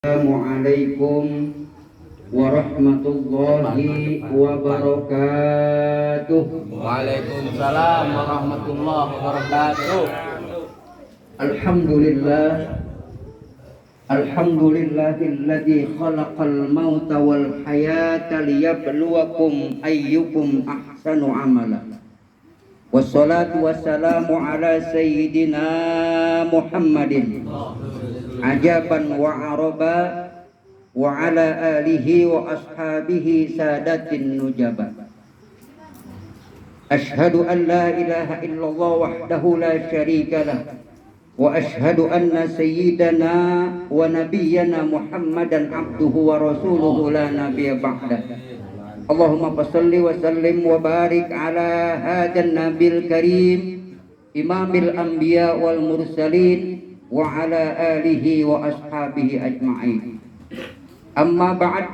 Assalamualaikum warahmatullahi wabarakatuh. Waalaikumsalam warahmatullahi wabarakatuh. Alhamdulillahilladzi khalaqal mauta wal hayata liyabluwakum ayyukum ahsanu amala. Wassalatu wassalamu ala sayyidina Muhammadin ajaban wa araba wa ala alihi wa ashabihi sadatin nujaba. Ashhadu an la ilaha illallah wahdahu la syarika lah wa ashhadu anna sayyidana wa nabiyyana Muhammadan abduhu wa rasuluhu la nabiyya ba'dah. Allahumma salli wa sallim wa barik ala hadan nabil karim imamil anbiya wal mursalin wa ala alihi wa ashabihi ajma'in. Amma ba'd,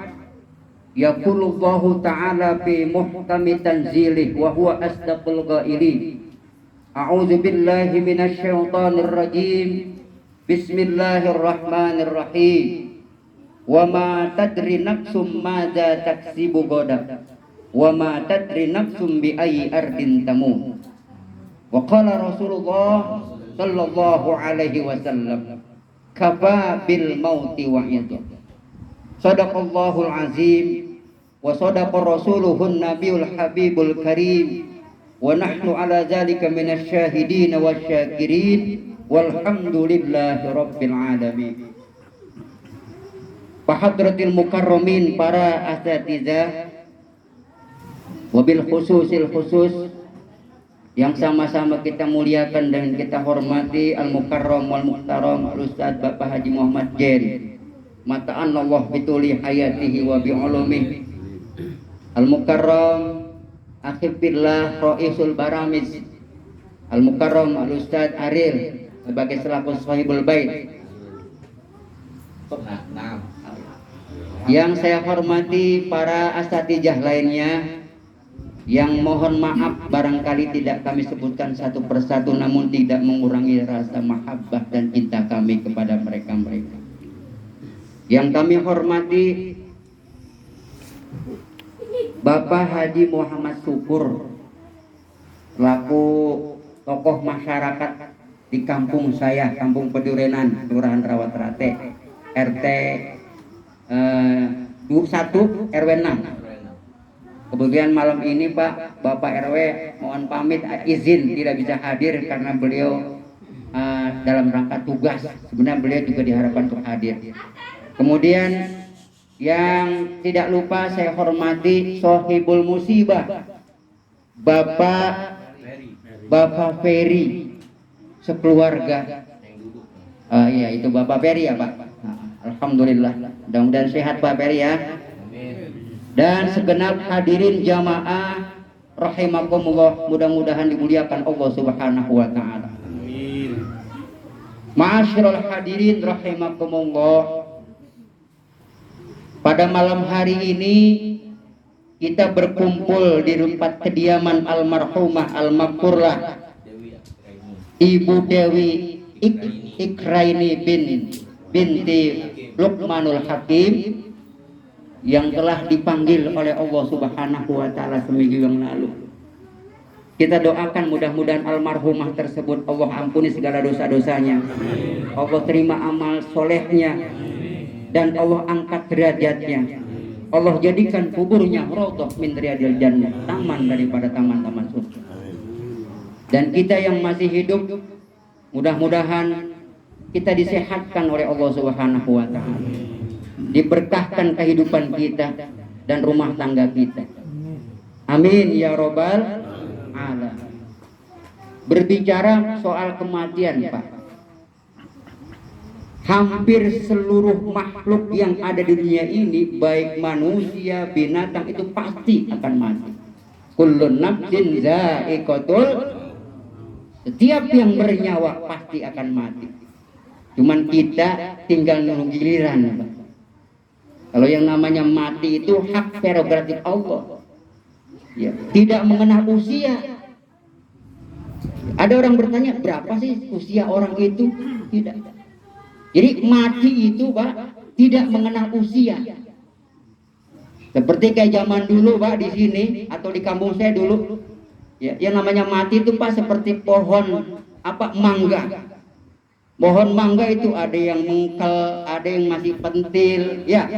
yaqulu Allahu ta'ala fi muhkami tanzilih wa huwa asdaqul qailin. A'udzu billahi minasy syaithanir rajim. Bismillahirrahmanirrahim. Wa ma tadri nafsum madza taksibu ghadan wa ma tadri nafsum bi ayyi ardin tamut. Wa qala Rasulullah sallallahu alaihi wasallam, kafa bil mauti wa'idha. Sadaqallahul azim wa sadaqa rasuluhun nabiyul habibul karim wa nahnu ala dzalika minasy syahidin wasyakirin walhamdulillahi rabbil alamin. Fahadratil mukarramin, para asatidzah, wabil khususil khusus yang sama-sama kita muliakan dan kita hormati, al-mukarram wal muhtaram al-ustadz Bapak Haji Muhammad Jen, mata'an Allah bituli hayatihi wa bi'ulumihi, al-mukarram akhifillah ra'isul baramiz, al-mukarram al-ustadz Aril sebagai selaku sahibul bait. Yang saya hormati para asatijah lainnya, yang mohon maaf barangkali tidak kami sebutkan satu persatu, namun tidak mengurangi rasa mahabbah dan cinta kami kepada mereka-mereka. Yang kami hormati Bapak Haji Muhammad Syukur selaku tokoh masyarakat di kampung saya, Kampung Pedurenan, Kelurahan Rawatrate, RT 1 RW 6. Kemudian malam ini Pak, Bapak RW mohon pamit izin tidak bisa hadir karena beliau dalam rangka tugas. Sebenarnya beliau juga diharapkan untuk hadir. Kemudian yang tidak lupa saya hormati Sohibul Musibah, Bapak Ferry sekeluarga. Iya, itu Bapak Ferry ya Pak. Alhamdulillah, mudah-mudahan sehat Pak Ferry ya. Dan segenap hadirin jamaah rahimakumullah, mudah-mudahan dimuliakan Allah Subhanahu wa taala. Amin. Ma'asyiral hadirin rahimakumullah. Pada malam hari ini kita berkumpul di tempat kediaman almarhumah almaghfurlah Ibu Dewi Ikraini binti Luqmanul Hakim yang telah dipanggil oleh Allah Subhanahu wa taala seminggu yang lalu. Kita doakan mudah-mudahan almarhumah tersebut Allah ampuni segala dosa-dosanya. Allah terima amal solehnya dan Allah angkat derajatnya. Allah jadikan kuburnya raudhah min riyadil jannah, taman daripada taman-taman surga. Dan kita yang masih hidup, mudah-mudahan kita disehatkan oleh Allah Subhanahu wa taala. Diberkahkan kehidupan kita dan rumah tangga kita. Amin ya robbal alamin. Berbicara soal kematian Pak, hampir seluruh makhluk yang ada di dunia ini, baik manusia, binatang, itu pasti akan mati. Kullun nafsin za'iqatul, setiap yang bernyawa pasti akan mati. Cuman kita tinggal nunggu giliran Pak. Kalau yang namanya mati itu hak prerogatif Allah ya, tidak mengenal usia. Ada orang bertanya, berapa sih usia orang itu? Tidak. Jadi mati itu Pak tidak mengenal usia. Seperti kayak zaman dulu Pak di sini atau di kampung saya dulu, ya, yang namanya mati itu Pak seperti pohon mangga. Pohon mangga itu ada yang mengkel, ada yang masih pentil, ya.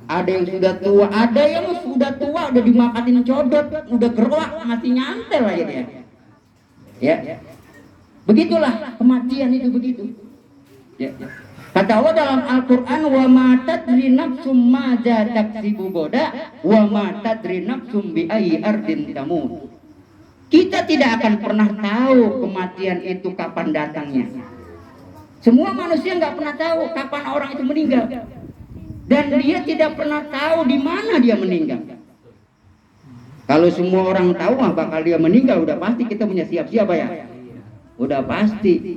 Ada yang sudah tua, ada yang sudah tua udah dimakanin codot, udah gerak masih nyantel aja dia. Ya. Begitulah kematian itu begitu. Ya. Kata Allah dalam Al-Qur'an, wa ma tadri nafsum madza taksibu goda wa ma tadri nafsum bi ayyi ardin tamut. Kita tidak akan pernah tahu kematian itu kapan datangnya. Semua manusia nggak pernah tahu kapan orang itu meninggal. Dan dia tidak pernah tahu di mana dia meninggal. Kalau semua orang tahu bakal dia meninggal, udah pasti kita punya siap-siap ya. Udah pasti.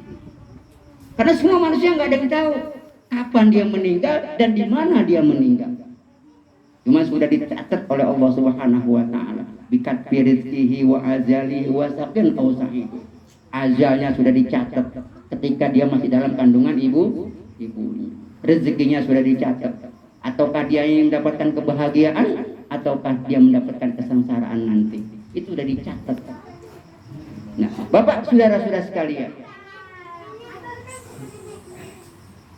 Karena semua manusia nggak ada yang tahu kapan dia meninggal dan di mana dia meninggal. Cuma sudah dicatat oleh Allah Subhanahu wa taala. Bikat rizqihi wa azalihi wa saqin qausahi. Ajalnya sudah dicatat ketika dia masih dalam kandungan ibunya. Rezekinya sudah dicatat. Ataukah dia yang mendapatkan kebahagiaan ataukah dia mendapatkan kesengsaraan nanti. Itu sudah dicatat. Nah, Bapak saudara-saudara sekalian,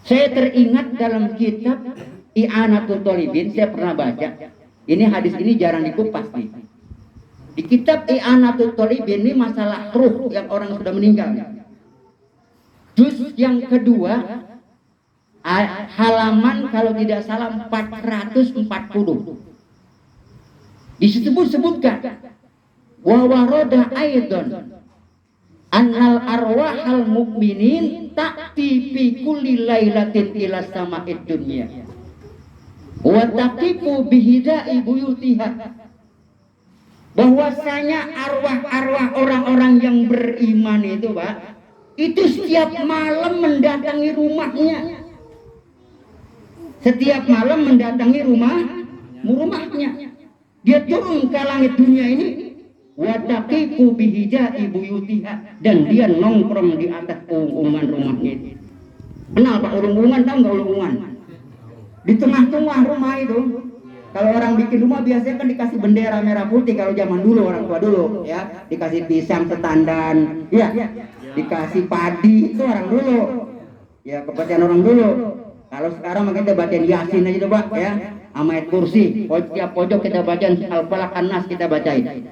saya teringat dalam kitab I'anatul Thalibin, saya pernah baca. Ini hadis ini jarang dikupas nih. Di kitab I'anatul Thalibin ini masalah ruh yang orang sudah meninggal. Juz yang kedua, halaman kalau tidak salah 440. Disebutkan wa waroda aidon annal arwahal mukminin ta'ti fi kulli lailatin ila sama'id dunya wa taqifu bihidai buyutiha. Bahwasanya arwah-arwah orang-orang yang beriman itu Pak, itu setiap malam mendatangi rumahnya. Setiap malam mendatangi rumahnya. Dia turun ke langit dunia ini, wadaqiqu bihijai buyutiha, dan dia nongkrong di atas unggungan rumahnya itu. Kenal Pak unggungan, tahu nggak unggungan? Di tengah-tengah rumah itu, kalau orang bikin rumah biasanya kan dikasih bendera merah putih kalau zaman dulu, orang tua dulu, ya, dikasih pisang setandan, ya, dikasih padi, itu orang dulu, ya, kepercayaan orang dulu. Kalau sekarang kita bacain Yasin aja Pak, ya, sama ayat kursi, tiap pojok kita bacain Al-Falaq An-Nas kita bacain.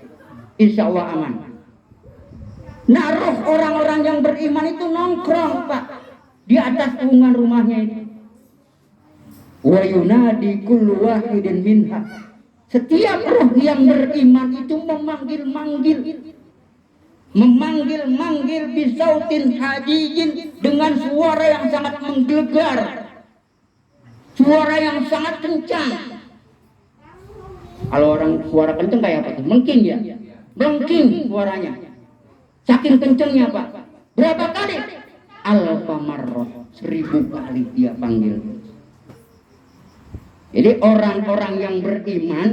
Insya Allah aman. Nah, roh orang-orang yang beriman itu nongkrong Pak di atas unggungan rumahnya itu. Wa yunadi kullu wahidin minha. Setiap roh yang beriman itu memanggil bisautin hadijin, dengan suara yang sangat menggelegar. Suara yang sangat kencang. Kalau orang suara kencang kayak apa? Mengking ya? Mengking suaranya. Saking kencangnya Pak. Berapa kali? Alfa marrah, 1000 kali dia panggil. Jadi orang-orang yang beriman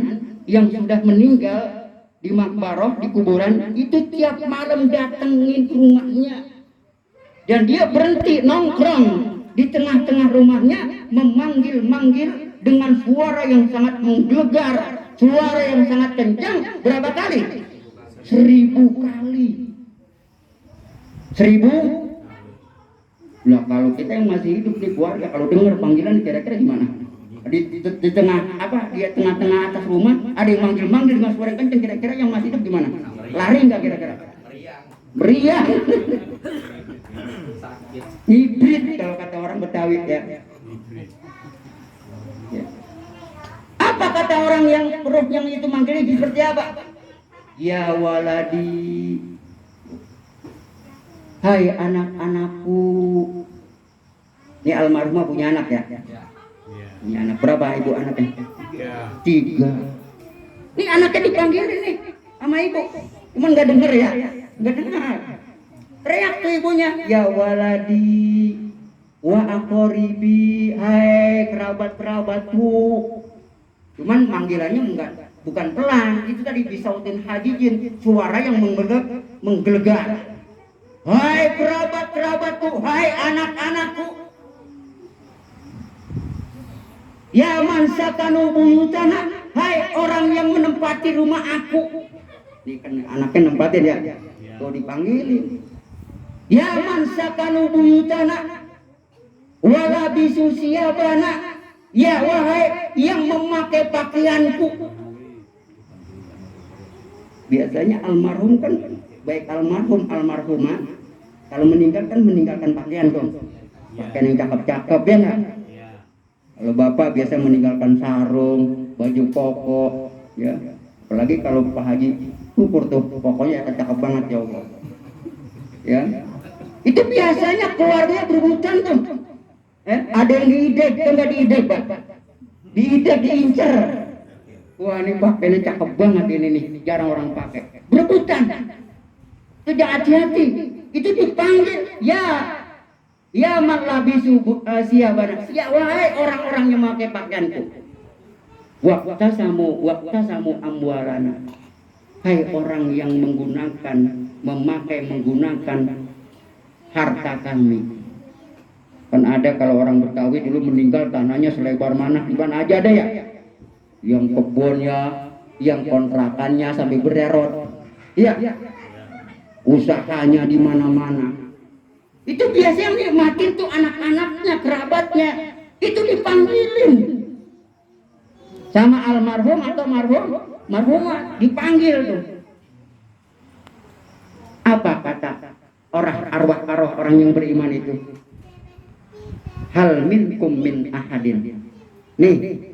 yang sudah meninggal di makbarah, di kuburan, itu tiap malam datengin rumahnya. Dan dia berhenti nongkrong di tengah-tengah rumahnya, memanggil-manggil dengan suara yang sangat menggelegar, suara yang sangat kencang. Berapa kali? 1000 kali. 1000? Lah kalau kita yang masih hidup di keluarga, kalau dengar panggilan kira-kira gimana? Di tengah di tengah-tengah atas rumah ada yang manggil-manggil dengan suara kencang, kira-kira yang masih hidup gimana? Lari nggak kira-kira? Meriang. Hibrid kalau kata orang Betawi ya. Apa kata orang yang roh yang itu manggilnya seperti apa? Ya waladi, hai anak-anakku. Ini almarhumah punya anak ya? Punya anak berapa ibu anaknya? 3. Ini anaknya dipanggil ini sama ibu, cuman nggak denger ya, nggak dengar. Teriak tuh ibunya, ya waladi wa aqoribi, hai kerabat-kerabatku. Cuman panggilannya bukan pelan, itu tadi bisautin hadijin, suara yang menggelegar. Hai kerabat-kerabatku, hai anak-anakku. Ya man sakanu buyutana, hai orang yang menempati rumah aku. Ini kan anaknya nempatin ya. Tuh dipanggilin. Ya man sakanu buyutana, wala bisu siyabana. Ya wahai yang memakai pakaianku. Biasanya almarhum kan, baik almarhum almarhumah, kalau meninggal kan meninggalkan pakaian tuh, pakaian yang cakep-cakep ya nggak? Kalau bapak biasa meninggalkan sarung, baju koko, ya. Apalagi kalau Pak Haji ukur tuh, pokoknya cakep banget ya Allah. Ya, itu biasanya keluarganya berebutan tuh. Ada yang diidek, enggak diidek Pak? Diidek, diincer. Wah ini pakainya cakep banget ini nih, jarang orang pakai. Berebutan. Itu jangan hati-hati. Itu dipanggil, ya malabisu siyabana. Ya wahai orang-orang yang memakai pakaianku. Waktasamu amwalana. Hai orang yang menggunakan harta kami. Kan ada kalau orang Betawi dulu meninggal tanahnya selebar mana, di mana aja ada ya. Yang kebunnya, yang kontrakannya sampai bererot. Iya. Usahanya di mana-mana. Itu biasanya nikmatin tuh anak-anaknya, kerabatnya. Itu dipanggilin. Sama almarhum atau marhumah dipanggil tuh. Apa kata arwah orang yang beriman itu? Hal minkum min ahadin. Nih.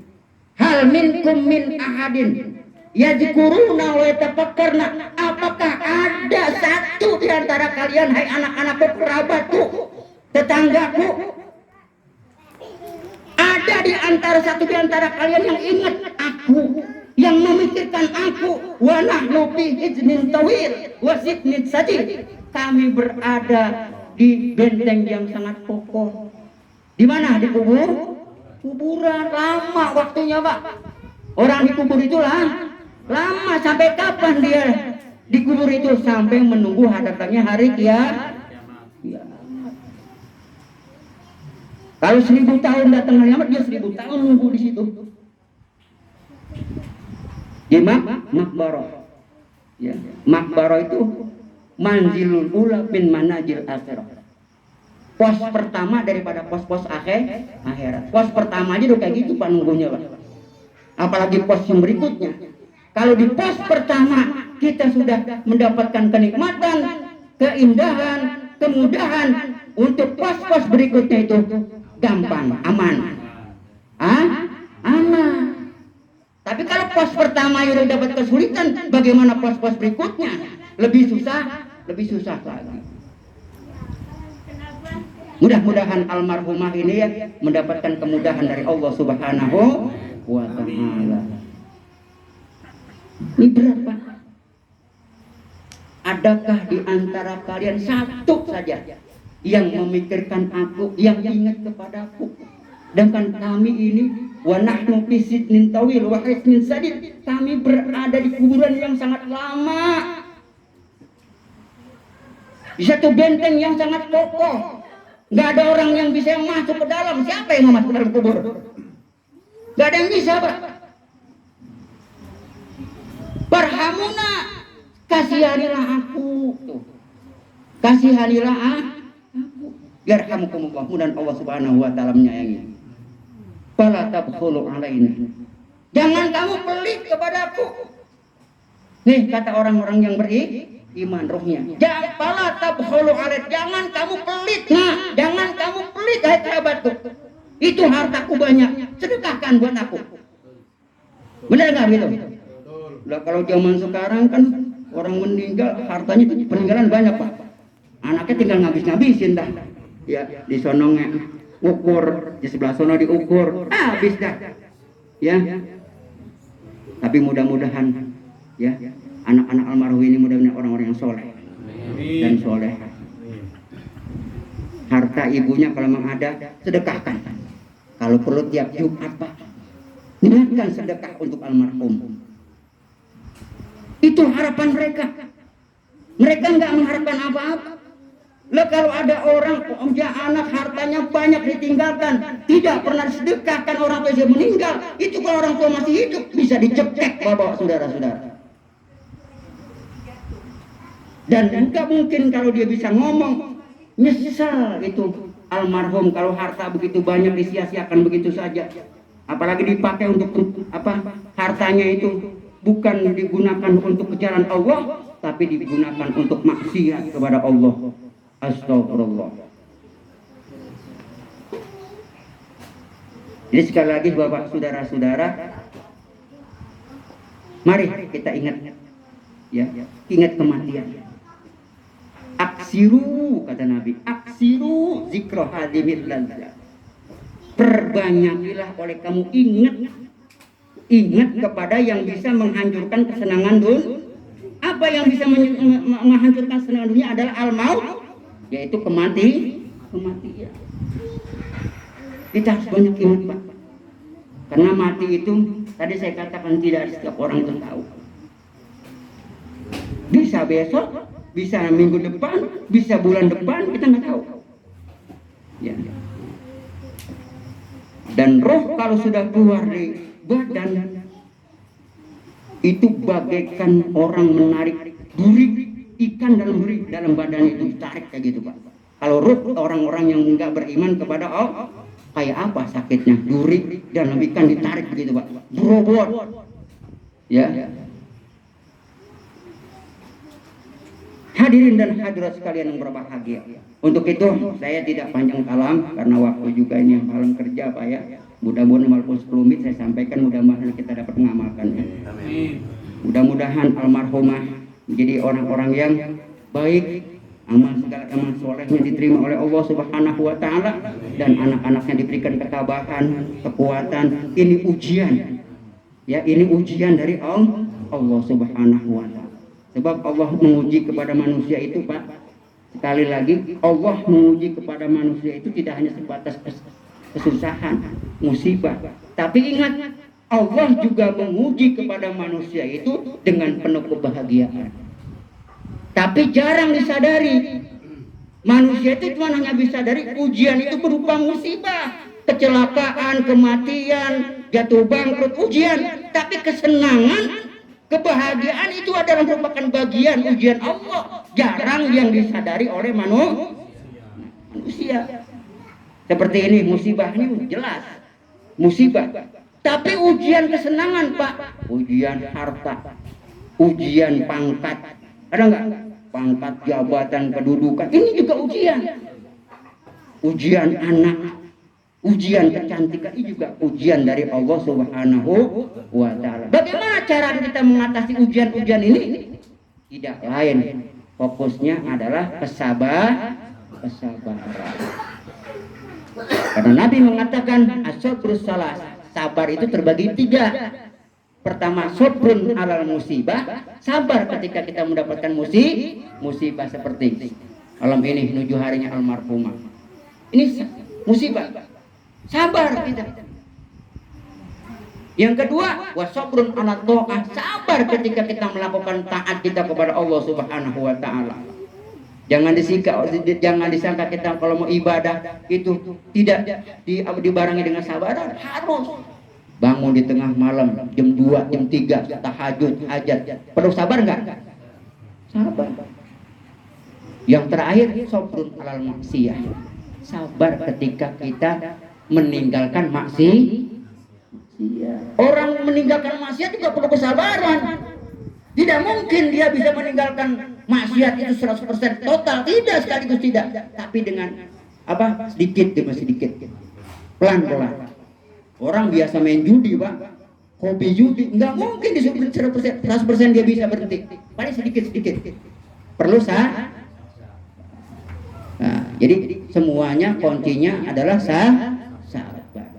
Hal minkum min ahadin yadhkuruna wa yatafakkarna. Apakah ada satu di antara kalian, hai anak-anakku, kerabatku, tetanggaku, ada di antara satu di antara kalian yang ingat aku, yang memikirkan aku? Wa nahnu fi hijnin tawil wa sitnin sadid. Kami berada di benteng yang sangat kokoh. Di mana? Di kuburan. Lama waktunya Pak. Orang dikubur itu lama. Sampai kapan dia dikubur itu? Sampai menunggu hadapannya hari kiamat. Kalau 1000 tahun datang hari kiamat, dia 1000 tahun nunggu di situ. Di makbaro. Ya. Makbaro itu manzilul ula min manajil akhirah. Pos pertama daripada pos-pos akhirat. Pos pertama aja udah kayak gitu Pak nunggunya Pak. Apalagi pos yang berikutnya. Kalau di pos pertama kita sudah mendapatkan kenikmatan, keindahan, kemudahan, untuk pos-pos berikutnya itu gampang, aman. Aman. Tapi kalau pos pertama udah dapat kesulitan, bagaimana pos-pos berikutnya? Lebih susah lagi. Mudah-mudahan almarhumah ini ya mendapatkan kemudahan dari Allah Subhanahu wa Ta'ala. Ini berat Pak. Adakah di antara kalian satu saja yang memikirkan aku, yang ingat kepadaku? Sedangkan kami ini wa nahnu fi sidnin tawil wa hisnin sadid, kami berada di kuburan yang sangat lama, di satu benteng yang sangat kokoh. Nggak ada orang yang bisa masuk ke dalam. Siapa yang mau masuk ke dalam kubur? Nggak ada yang bisa Pak. Barhamuna, kasihanilah aku. Kasihanilah aku. Yarhamukumullah. Mudah Allah Subhanahu wa Ta'ala menyayangi. Fala tabkhulu alaina. Jangan kamu pelit kepadaku. Nih kata orang-orang yang beriman rohnya. Jangan kamu pelit. Nah, jangan kamu pelit hai kerabatku. Itu hartaku banyak. Sedekahkan buat aku. Benar nggak gitu? Lah kalau zaman sekarang kan orang meninggal hartanya peninggalan banyak Pak. Anaknya tinggal ngabis-ngabisin dah. Ya, di sono ukur, di sebelah sono diukur, habis dah. Ya. Tapi mudah-mudahan ya anak-anak almarhum ini mudah-mudahan orang-orang yang soleh dan soleh. Harta ibunya kalau memang ada, sedekahkan. Kalau perlu tiap Jumat Pak, niatkan sedekah untuk almarhum. Itu harapan mereka. Mereka nggak mengharapkan apa-apa. Lah kalau ada orang punya anak hartanya banyak ditinggalkan, tidak pernah sedekahkan orang tua dia meninggal, itu kalau orang tua masih hidup bisa dicekek bapak saudara-saudara. Dan juga mungkin kalau dia bisa ngomong, nyesal itu almarhum kalau harta begitu banyak disia-siakan begitu saja. Apalagi dipakai untuk apa? Hartanya itu bukan digunakan untuk kejaran Allah, tapi digunakan untuk maksiat kepada Allah. Astagfirullah. Jadi sekali lagi bapak saudara-saudara, mari kita ingat, ya, ingat kematian. Aksiru, kata Nabi, aksiru zikro hadimil lazat. Perbanyakilah oleh kamu ingat kepada yang bisa menghancurkan kesenangan dunia. Apa yang bisa menghancurkan kesenangan dunia adalah al-maut, yaitu kematian. Kita harus banyak ingat Pak, karena mati itu tadi saya katakan tidak setiap orang itu tahu. Bisa besok, bisa minggu depan, bisa bulan depan, kita nggak tahu. Ya. Dan roh kalau sudah keluar dari badan itu bagaikan orang menarik duri ikan dalam badan itu, ditarik kayak gitu Pak. Kalau ruh orang-orang yang enggak beriman kepada Allah, kayak apa sakitnya? Duri dalam ikan ditarik begitu Pak, berobot. Ya. Hadirin dan hadirat sekalian yang berbahagia. Untuk itu saya tidak panjang kalam karena waktu juga ini yang malam kerja Pak ya. Mudah-mudahan walaupun 10 menit saya sampaikan, mudah-mudahan kita dapat mengamalkannya. Amin. Mudah-mudahan almarhumah menjadi orang-orang yang baik, segala amal solehnya diterima oleh Allah Subhanahu wa taala, dan anak-anaknya diberikan ketabahan, kekuatan. Ini ujian. Ya, ini ujian dari Allah Subhanahu wa taala. Sebab Allah menguji kepada manusia itu, Pak. Sekali lagi, Allah menguji kepada manusia itu tidak hanya sebatas kesusahan, musibah, tapi ingat, Allah juga menguji kepada manusia itu dengan penuh kebahagiaan. Tapi jarang disadari. Manusia itu cuma hanya bisa dari ujian itu berupa musibah, kecelakaan, kematian, jatuh bangkrut, ujian. Tapi kesenangan, kebahagiaan itu adalah merupakan bagian ujian Allah. Jarang yang disadari oleh manusia. Seperti ini musibah ini jelas musibah. Tapi ujian kesenangan Pak, ujian harta, ujian pangkat, ada nggak? Pangkat, jabatan, kedudukan, ini juga ujian. Ujian anak, ujian kecantikan, ini juga ujian dari Allah Subhanahu wa taala. Bagaimana cara kita mengatasi ujian-ujian ini? Tidak lain, fokusnya adalah kesabaran. Karena Nabi mengatakan as-sabrus salas, sabar itu terbagi 3. Pertama, sabrun alal musibah, sabar ketika kita mendapatkan musibah seperti malam ini menuju harinya almarhumah. Ini musibah, sabar kita. Yang kedua, wasabrun ala ta'ah, sabar ketika kita melakukan taat kita kepada Allah Subhanahu wa taala. Jangan disangka kita kalau mau ibadah itu tidak dibarengi dengan sabaran. Harus bangun di tengah malam jam 2, jam 3 tahajud, hajat. Perlu sabar enggak? Sabar. Yang terakhir, sabrun alal maksiyah, sabar ketika kita meninggalkan maksiat. Orang meninggalkan maksiat juga perlu kesabaran. Tidak mungkin dia bisa meninggalkan maksiat itu 100% total, tidak, sekaligus tidak. Tapi dengan apa? Sedikit demi sedikit, pelan-pelan. Orang biasa main judi Pak, hobi judi, nggak mungkin disuruh 100% dia bisa berhenti. Paling sedikit-sedikit. Perlu sabar. Nah, jadi semuanya kuncinya adalah sabar.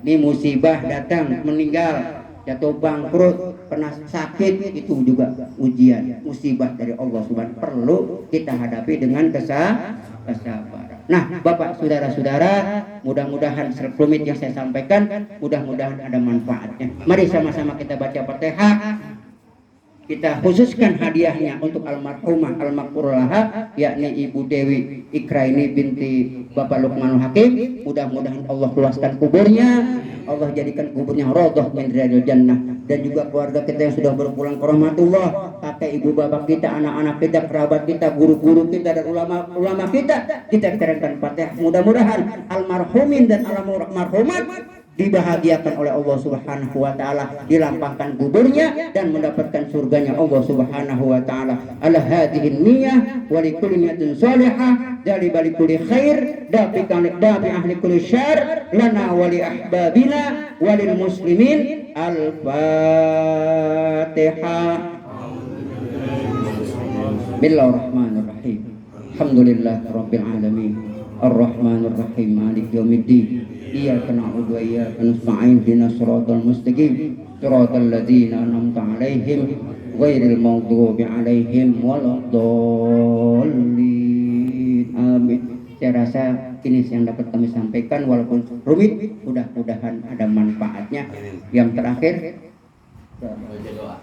Ini musibah datang, meninggal, jatuh bangkrut, pernah sakit, itu juga ujian, musibah dari Allah Subhanahu. Perlu kita hadapi dengan kesabaran. Nah, Bapak, saudara-saudara, mudah-mudahan serumit yang saya sampaikan, mudah-mudahan ada manfaatnya. Mari sama-sama kita baca Fatihah. kita khususkan hadiahnya untuk almarhumah almakurlaha, yakni Ibu Dewi Ikraini binti Bapak Lukmanul Hakim. Mudah-mudahan Allah luaskan kuburnya, Allah jadikan kuburnya radhah min riyadil jannah. Dan juga keluarga kita yang sudah berpulang ke rahmatullah, kakek ibu bapak kita, anak-anak kita, kerabat kita, guru-guru kita, dan ulama kita kirimkan Fatihah. Mudah-mudahan almarhumin dan almarhumat dibahagiakan oleh Allah Subhanahu wa taala, dilampangkan kuburnya dan mendapatkan surganya Allah Subhanahu wa taala. Ala hadhihi niyyah wa li kulli niyatin salihah dari balik kulli khair dafi ahli kulli syarr lana wa li ahbabina wa lil muslimin. Al-Fatihah. Bismillahirrahmanirrahim. Alhamdulillah rabbil alamin. Ar-Rahmanir Rahim. Maliki yaumiddin. Iyyaka na'budu wa iyyaka nasta'in. Ihdinas siratal mustaqim. Siratal ladzina an'amta 'alaihim ghairil maghdubi 'alaihim waladdallin. Amin. Saya rasa ini yang dapat kami sampaikan, walaupun rumit, mudah-mudahan ada manfaatnya. Yang terakhir, doa.